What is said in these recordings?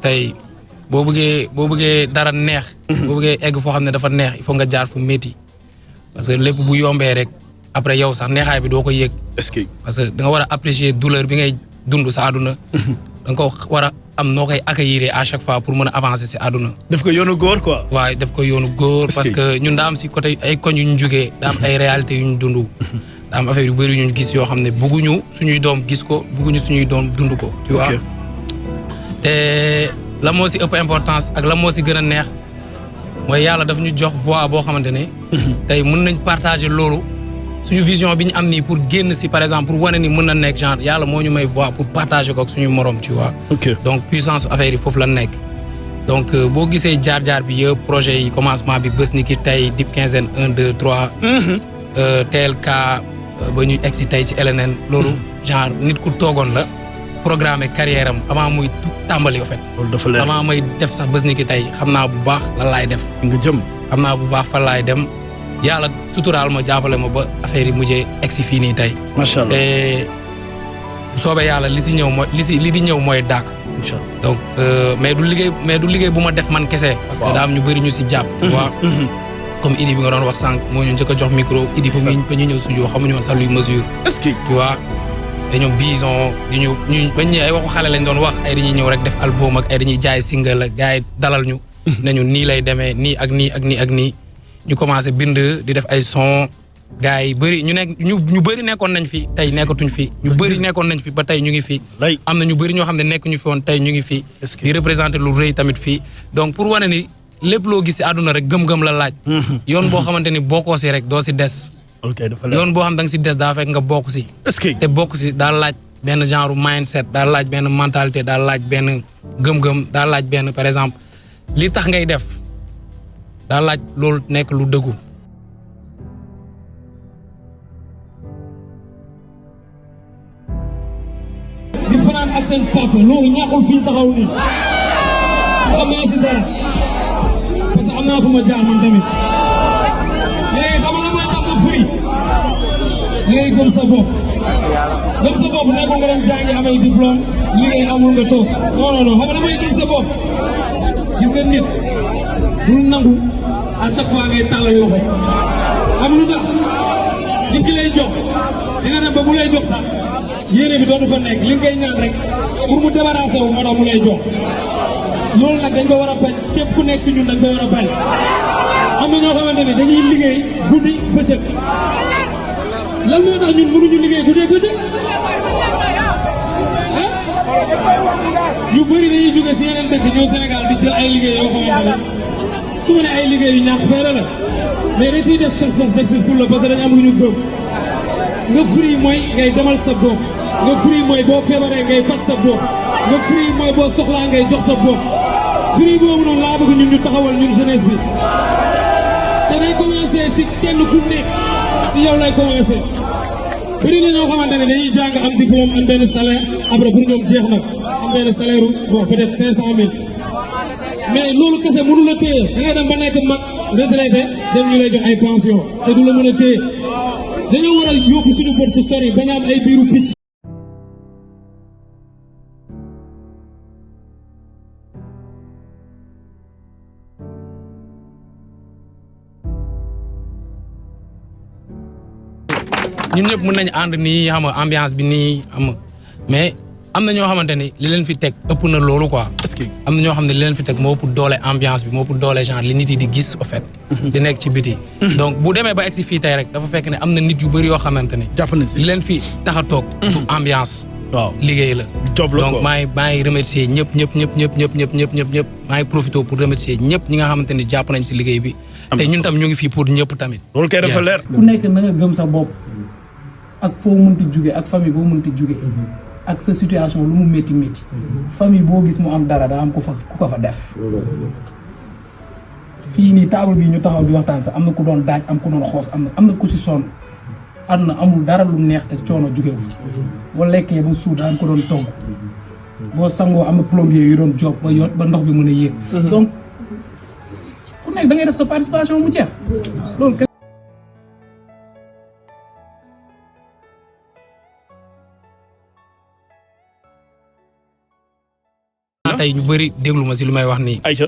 tey boo bëggee dara neex. boo bëggee egg foo xam ne dafa neex il faut nga jaar fu métti parce que lépp bu yombee rek après yow sax neexaay bi doo ko yëg. est-ce que parce que da nga war a apprécier douleur bi ngay dund sa àdduna. da nga ko war a am noo koy accueillir à chaque fois pour mën a avancer si àdduna. def ko yoonu góor quoi. waaye def ko yoonu góor. parce que ñun daa am si côté ay koñ yu ñu jógee daa am ay réalités yu ñu dund. daa am affaire yu bëri yu ñu gis yoo xam ne bëgguñu suñuy doom gis ko bëgguñu suñuy doom dund ko. tu vois te la moo si ëpp importance ak la moo si gën a neex mooy yàlla daf ñu jox voix boo xamante ne. tey mën nañ partager loolu. suñu vision bi ñu am nii pour génn si par exemple pour wane ni mën na nekk genre yàlla moo ñu may voix pour partager ko ak suñu morom tu vois. donc puissance affaire yi foofu la nekk. donc boo gisee jaar-jaar bi yëpp projet yi commencement bi bés ni ki tey dip quinzaine 1 2 3. TLK ba ñu egg si tey si LNN. loolu genre nit ku toogoon la programmer carrière am avant muy tàmbali en fait. loolu dafa leer avant may def sax bés ni ki tey xam naa bu baax lan laay def. nga jëm xam naa bu baax fan laay dem. yàlla suturaal ma jàppale ma ba affaire yi mujjee egsi fii nii tey. macha allah te bu soobee yàlla li si ñëw mooy li di ñëw mooy dàkk. incha allah donc mais du liggéey bu ma def man kese. parce que daa am ñu bëri ñu si jàpp. tu vois comme Idi bi nga doon wax sànq moo ñu njëkk a jox micro. Idi ba ñu ñëw studio xamuñu woon sax luy mesure. est-ce que tu vois te ñoom bison di ñu bañ ñëwee ay waxu xale lañ doon wax ay dañuy ñëw rek def album ak ay dañuy jaay single ak gars yi dalal ñu. nañu nii lay demee nii ak nii ak nii ak nii. ñu commencé bind di def ay son gars yi bëri ñu bëri nekkoon nañ fi tey nekkatuñ fi ñu bëri nekkoon nañ fi ba tey ñu ngi fi am na ñu bëri ñoo xam ne nekk ñu fi woon tey ñu ngi fi di représenter lu rëy tamit fii donc pour wane ni lépp loo gis si àdduna rek gëm-gëm la laaj yoon boo xamante ni bokkoo si rek doo si des yoon boo xam da nga si des daa fekk nga bokk si te bokk si daa laaj benn genre mindset daa laaj benn mentalité daa laaj benn gëm-gëm daa laaj benn par exemple li tax ngay def daa laaj loolu nekk lu dëggu. di fanaan ak seen papa loolu ñàkkul fi ñu taxaw nii xam naa si dara parce que am naa fu ma jaar man tamit léegi xam nga mooy tax nga furi léegi gëm sa bopp nekkul nga dem jàngi amay diplôme liggéey amul nga toog non xam nga mooy gëm sa bopp gis nga nit bul nangu à chaque fois ngay tàllal loxo xam lu tax nit ki lay jox dina dem ba mu lay jox sax yéene bi dootu fa nekk li ngay ñaan rek pour mu débarrasser wu moo tax mu lay jox loolu nag dañ ko war a bañ képp ku nekk si ñun dañ ko war a bañ am na ñoo xamante ne dañuy liggéey guddi bëccëg lan moo tax ñun mënuñu liggéey guddi bëccëg ah ñu bëri dañuy jóge si yeneen dëkk ñëw Sénégal di jël ay liggéey yoo xamante ne ku ma ne ay liggéey yu ñàkk fayda la mais dañ siy def pas-pas def si fulla parce que dañu am lu ñu gëm nga free mooy ngay demal sa bopp nga free mooy boo feebaree ngay faj sa bopp nga free mooy boo soxlaa ngay jox sa bopp free boobu noonu laa bëgg ñun ñu taxawal ñun jeunesse bi te day commencé si kenn ku nekk si yow lay commencé bëri na ñoo xamante ne dañuy jàng am diplôme am benn salaire après pour ñoom jeex na am benn salaire bon peut-être 500 000 mais loolu kese mënu la téye da ngay dem ba nekk mag retraité dem ñu lay jox ay pension te du la mën a téye dañoo war a yóbbu suñu bët fu sori bañ a am ay biiru picc. ñun ñëpp mën nañu ànd nii xam nga ambiance bi nii xam nga mais am na ñoo xamante ni li leen fi teg ëpp na loolu quoi. est-ce que am na ñoo xam ne li leen fi teg moo ëpp doole ambiance bi moo ëpp doole genre li nit yi di gis au fait. di nekk ci biti. donc bu demee ba egg si fii tey rek dafa fekk ne am na nit yu bëri yoo xamante ne. jàpp na si li leen fi tax a toog. ambiance. waaw liggéey la. job la donc maa ngi remercier ñëpp maa ngi profité pour remercier ñëpp ñi nga xamante ni jàpp nañ si liggéey bi. te ñun tam ñu ngi fii pour ñëpp tamit. loolu kay dafa leer. ku nekk na nga gëm sa bopp ak foo mënti jóge ak famille boo mënti jóge ak sa situation lu mu métti métti famille boo gis mu am dara daa am ku ko fa def fii nii table bii ñu taxaw di waxtaan sax am na ku doon daaj am ku doon xoos am na ku ci sonn àdduna amul dara lu neex te coono jógewu boo lekkee ba suur daan ko doon togg boo sangoo am na plombier yu doon job ba ndox bi mën a yéeg donc ku nekk da ngay def sa participation mu jeex loolu tey ñu bëri déglu ma si lu may wax nii. Aïcha.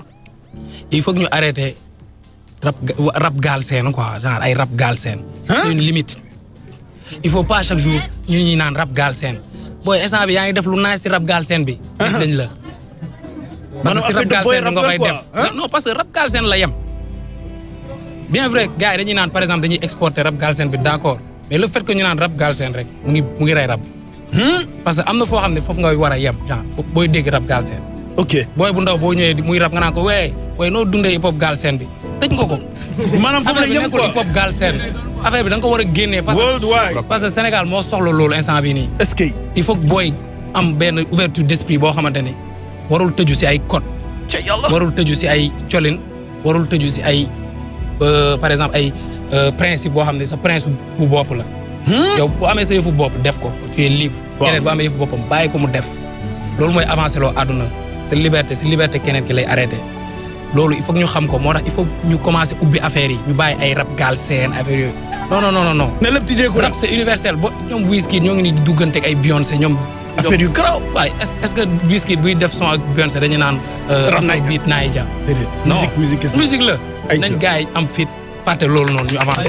il faut que ñu arrêter rap galsen quoi genre ay rap galsen. C'est une limite. il faut pas chaque jour ñu ñuy naan rap galsen booy instant bi yaa ngi def lu nice si rap galsen bi. gis nañ la. parce que si rap galsen nga koy def non parce que rap galsen la yem. bien vrai gars yi dañuy naan par exemple dañuy exporter rap galsen bi d'accord mais le fait que ñu naan rap galsen rek mu ngi rey rap. parce que am na foo xam ne foofu nga war a yem genre booy dégg rap galsen. ok booy bu ndaw boo ñëwee muy rap nga naan ko waaye noo dundee hip hop galsen bi tëj nga ko. maanaam foofu la yem quoi hip hop galsen affaire bi da nga ko war a génnee. parce que Sénégal moo soxla loolu instant bii nii. est-ce que. il faut que booy am benn ouverture d'esprit boo xamante ne warul tëju si ay code. warul tëju si ay colin warul tëju si ay par exemple ay principe boo xam ne sa principe bu bopp la. yow bu amee sa yëfu bopp def ko tu es libre. keneen bu amee yëfu boppam bàyyi ko mu def. loolu mooy avancer loo àdduna c'est liberté keneen ki lay arrêté. loolu il faut que ñu xam ko moo tax il faut ñu commencer ubbi affaire yi ñu bàyyi ay rap galsen affaire yooyu. non. ne lépp tijjee ko rap c'est universel ba ñoom Wizkid ñoo ngi nii di dugganteeg ay Beyoncé ñoom. affaire yu garaaw. waaye est-ce que Wizkid buy def son ak Beyoncé dañu naan. Afrobeat Naija. non musique la. nañ gars yi am fit fàtte loolu noonu ñu avancé.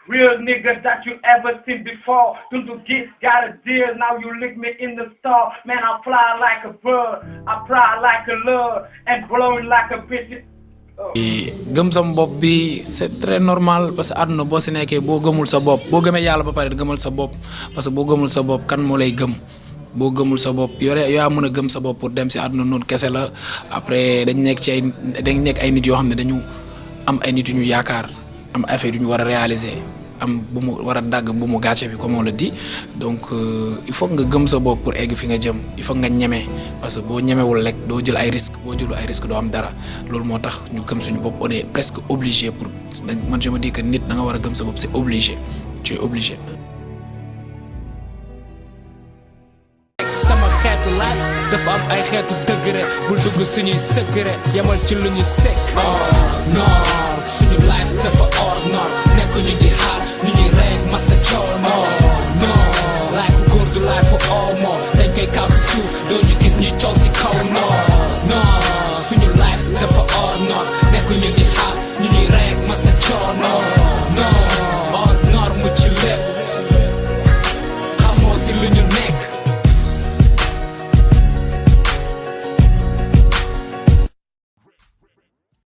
Real nigga that you ever seen before. Doundou Guiss got a deal, now you lick me in the store. Man, I fly like a bird, I fly like a lure, and blowing like a bitch. gëm sa bopp bi c'est très normal parce que àdduna boo si nekkee boo gëmul sa bopp boo gëmee yàlla ba pare gëmal sa bopp parce que boo gëmul sa bopp kan moo lay gëm boo gëmul sa bopp yaa mën a gëm sa bopp pour dem si àdduna noonu kese la après dañ nekk ay nit yoo xam ne dañu am ay nit yu ñu yaakaar am affaire yu ñu war a réaliser am bu mu war a dagg bu mu gàcce bi comme on le dit donc il faut nga gëm sa bopp pour egg fi nga jëm il faut nga ñeme parce que boo ñemewul rek doo jël ay risques boo jëlu ay risques doo am dara loolu moo tax ñu gëm suñu bopp on est presque obligé pour man je me dis que nit da nga war a gëm sa bopp c'est obligé tu es obligé. sama xeetu life dafa am ay xeetu degré bul dugg suñuy secret yamal ci lu ñu sekk non suñu life dafa hors norme nekkuñu di